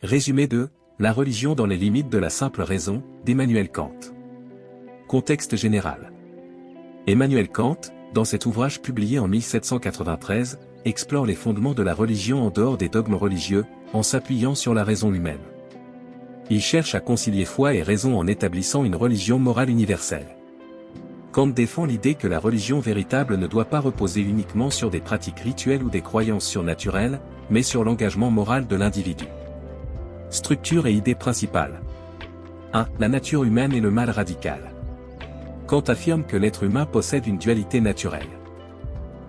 Résumé de « La religion dans les limites de la simple raison » d'Emmanuel Kant. Contexte général. Emmanuel Kant, dans cet ouvrage publié en 1793, explore les fondements de la religion en dehors des dogmes religieux, en s'appuyant sur la raison humaine. Il cherche à concilier foi et raison en établissant une religion morale universelle. Kant défend l'idée que la religion véritable ne doit pas reposer uniquement sur des pratiques rituelles ou des croyances surnaturelles, mais sur l'engagement moral de l'individu. Structure et idées principales. 1. La nature humaine et le mal radical. Kant affirme que l'être humain possède une dualité naturelle.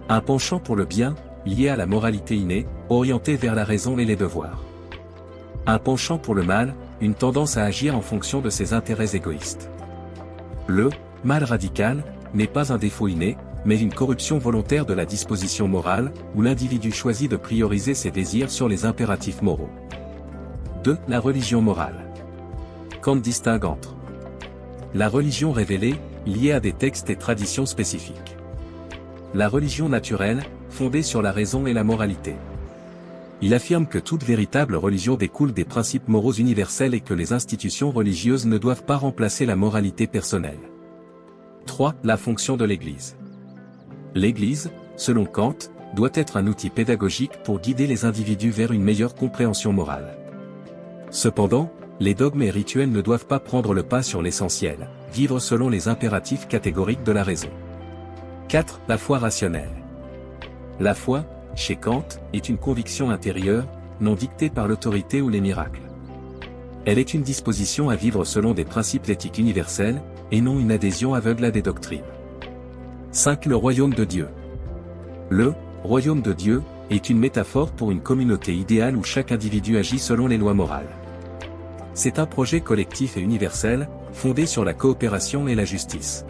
Un penchant pour le bien, lié à la moralité innée, orienté vers la raison et les devoirs. Un penchant pour le mal, une tendance à agir en fonction de ses intérêts égoïstes. Le mal radical n'est pas un défaut inné, mais une corruption volontaire de la disposition morale, où l'individu choisit de prioriser ses désirs sur les impératifs moraux. 2. La religion morale. Kant distingue entre la religion révélée, liée à des textes et traditions spécifiques. La religion naturelle, fondée sur la raison et la moralité. Il affirme que toute véritable religion découle des principes moraux universels et que les institutions religieuses ne doivent pas remplacer la moralité personnelle. 3. La fonction de l'Église. L'Église, selon Kant, doit être un outil pédagogique pour guider les individus vers une meilleure compréhension morale. Cependant, les dogmes et rituels ne doivent pas prendre le pas sur l'essentiel, vivre selon les impératifs catégoriques de la raison. 4. La foi rationnelle. La foi, chez Kant, est une conviction intérieure, non dictée par l'autorité ou les miracles. Elle est une disposition à vivre selon des principes éthiques universels, et non une adhésion aveugle à des doctrines. 5. Le royaume de Dieu. Le royaume de Dieu est une métaphore pour une communauté idéale où chaque individu agit selon les lois morales. C'est un projet collectif et universel, fondé sur la coopération et la justice.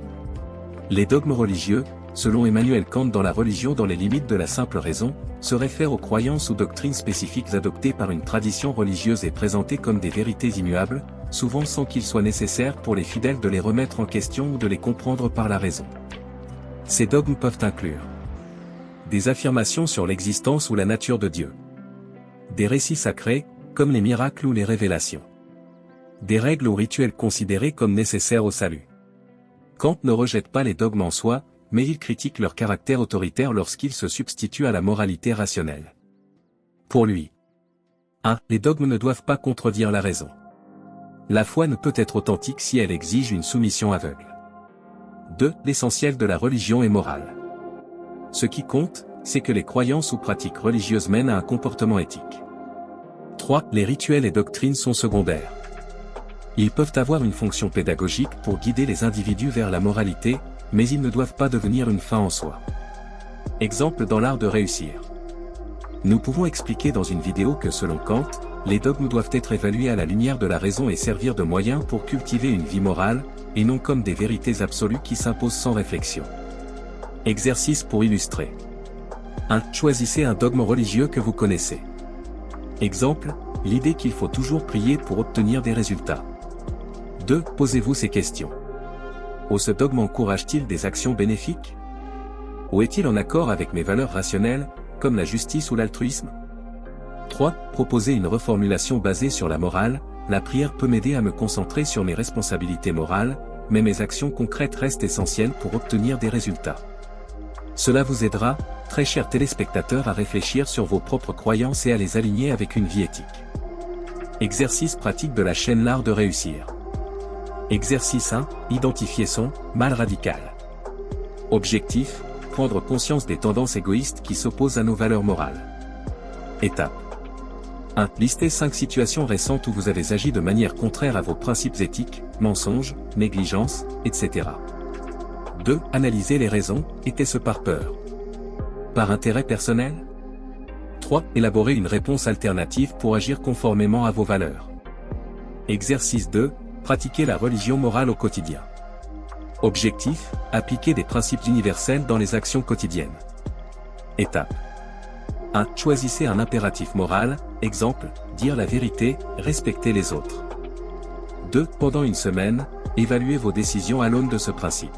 Les dogmes religieux, selon Emmanuel Kant dans La religion dans les limites de la simple raison, se réfèrent aux croyances ou doctrines spécifiques adoptées par une tradition religieuse et présentées comme des vérités immuables, souvent sans qu'il soit nécessaire pour les fidèles de les remettre en question ou de les comprendre par la raison. Ces dogmes peuvent inclure des affirmations sur l'existence ou la nature de Dieu. Des récits sacrés, comme les miracles ou les révélations. Des règles ou rituels considérés comme nécessaires au salut. Kant ne rejette pas les dogmes en soi, mais il critique leur caractère autoritaire lorsqu'ils se substituent à la moralité rationnelle. Pour lui, 1. Les dogmes ne doivent pas contredire la raison. La foi ne peut être authentique si elle exige une soumission aveugle. 2. L'essentiel de la religion est moral. Ce qui compte, c'est que les croyances ou pratiques religieuses mènent à un comportement éthique. 3. Les rituels et doctrines sont secondaires. Ils peuvent avoir une fonction pédagogique pour guider les individus vers la moralité, mais ils ne doivent pas devenir une fin en soi. Exemple dans l'art de réussir. Nous pouvons expliquer dans une vidéo que selon Kant, les dogmes doivent être évalués à la lumière de la raison et servir de moyen pour cultiver une vie morale, et non comme des vérités absolues qui s'imposent sans réflexion. Exercice pour illustrer. 1. Choisissez un dogme religieux que vous connaissez. Exemple, l'idée qu'il faut toujours prier pour obtenir des résultats. 2. Posez-vous ces questions. Ce dogme encourage-t-il des actions bénéfiques? Ou est-il en accord avec mes valeurs rationnelles, comme la justice ou l'altruisme? 3. Proposez une reformulation basée sur la morale. La prière peut m'aider à me concentrer sur mes responsabilités morales, mais mes actions concrètes restent essentielles pour obtenir des résultats. Cela vous aidera, très chers téléspectateurs, à réfléchir sur vos propres croyances et à les aligner avec une vie éthique. Exercice pratique de la chaîne L'art de réussir. Exercice 1. Identifier son mal radical. Objectif, prendre conscience des tendances égoïstes qui s'opposent à nos valeurs morales. Étape 1. Listez 5 situations récentes où vous avez agi de manière contraire à vos principes éthiques, mensonges, négligence, etc. 2. Analysez les raisons. Était-ce par peur? Par intérêt personnel? 3. Élaborez une réponse alternative pour agir conformément à vos valeurs. Exercice 2. Pratiquer la religion morale au quotidien. Objectif, appliquer des principes universels dans les actions quotidiennes. Étape 1. Choisissez un impératif moral, exemple, dire la vérité, respecter les autres. 2. Pendant une semaine, évaluez vos décisions à l'aune de ce principe.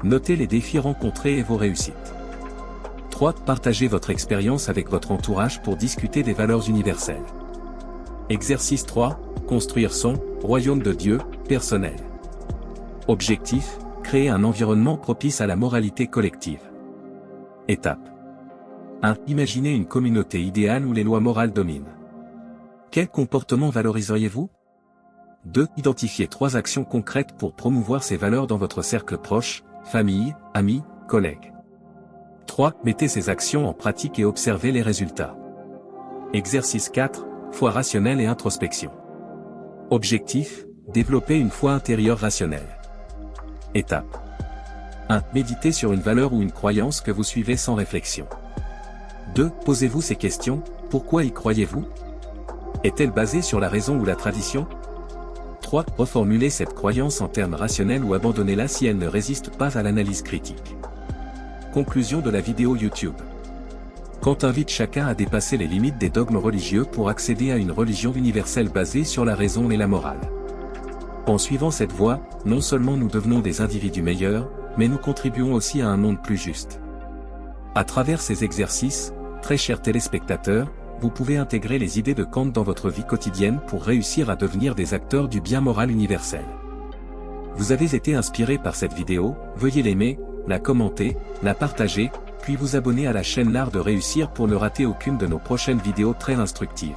Notez les défis rencontrés et vos réussites. 3. Partagez votre expérience avec votre entourage pour discuter des valeurs universelles. Exercice 3, construire son royaume de Dieu personnel. Objectif, créer un environnement propice à la moralité collective. Étape 1. Imaginez une communauté idéale où les lois morales dominent. Quel comportement valoriseriez-vous? 2. Identifiez 3 actions concrètes pour promouvoir ces valeurs dans votre cercle proche, famille, amis, collègues. 3. Mettez ces actions en pratique et observez les résultats. Exercice 4. Foi rationnelle et introspection. Objectif, développer une foi intérieure rationnelle. Étape 1. Méditez sur une valeur ou une croyance que vous suivez sans réflexion. 2. Posez-vous ces questions, pourquoi y croyez-vous? Est-elle basée sur la raison ou la tradition? 3. Reformulez cette croyance en termes rationnels ou abandonnez-la si elle ne résiste pas à l'analyse critique. Conclusion de la vidéo YouTube. Kant invite chacun à dépasser les limites des dogmes religieux pour accéder à une religion universelle basée sur la raison et la morale. En suivant cette voie, non seulement nous devenons des individus meilleurs, mais nous contribuons aussi à un monde plus juste. À travers ces exercices, très chers téléspectateurs, vous pouvez intégrer les idées de Kant dans votre vie quotidienne pour réussir à devenir des acteurs du bien moral universel. Vous avez été inspiré par cette vidéo, veuillez l'aimer, la commenter, la partager, puis vous abonner à la chaîne L'Art de Réussir pour ne rater aucune de nos prochaines vidéos très instructives.